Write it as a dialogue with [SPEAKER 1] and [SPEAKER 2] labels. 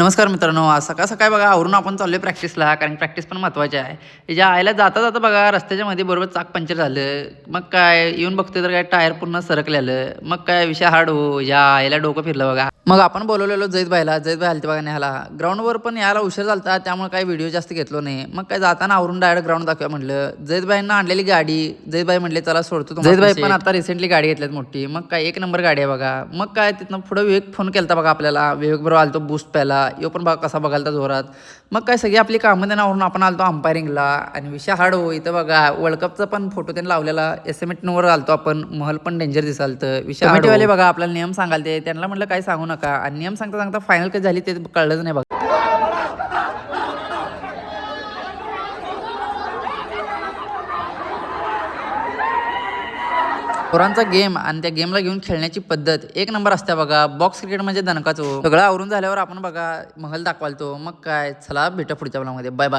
[SPEAKER 1] नमस्कार मित्रांनो, आज सकाळ सकाळी बघा आवरून आपण चाललोय प्रॅक्टिसला, कारण प्रॅक्टिस पण महत्त्वाची आहे. हिच्या आईला जाता जाता बघा रस्त्याच्या मध्ये बरोबर चाक पंक्चर झालं. मग काय येऊन बघतोय तर काय टायर पूर्ण सरकलेलं. मग काय विषय हार्ड हो, हिच्या आईला डोकं फिरलं बघा. मग आपण बोलवलेलो जैदभाईला, जैदभाई आलते बघा न्यायला. ग्राउंडवर पण यायला उशीर झालता, त्यामुळे काही व्हिडिओ जास्त घेतलो नाही. मग काय जाताना आवरून डायरेक्ट ग्राउंड दाखवूया म्हटलं. जैदभाईंना आणलेली गाडी, जैदभाई म्हटले चला सोडतो तुम्हाला. जैदभाई पण आता रिसेंटली गाडी घेतल्यात मोठी. मग काय एक नंबर गाडी आहे बघा. मग काय तिथनं पुढे विवेक फोन केलता बघा आपल्याला. विवेक बरोबर आलतो बूस्ट प्यायला. यो पण बघा कसा बघायला जोरात. मग काय सगळी आपली कामं त्यांना आपण आलतो अंपायरिंगला. आणि विषय हार्ड हो, इथं बघा वर्ल्ड कपचा पण फोटो त्यांनी लावलेला. एसएमएट वर आलतो आपण. महल पण डेंजर दिसालतं. विषय कमिटीवाले बघा आपल्याला नियम सांगालते. त्यांना म्हटलं काही सांगू नका. आणि नियम सांगता सांगता फायनल कधी झाली ते कळलंच नाही बघा. पोरांचा गेम आणि त्या गेमला घेऊन खेळण्याची पद्धत एक नंबर असते बघा. बॉक्स क्रिकेट म्हणजे दणकाच हो. सगळं आवरून झाल्यावर आपण बघा महल दाखवालतो. मग काय चला भेटा पुढच्या ब्लॉगमध्ये. Bye bye.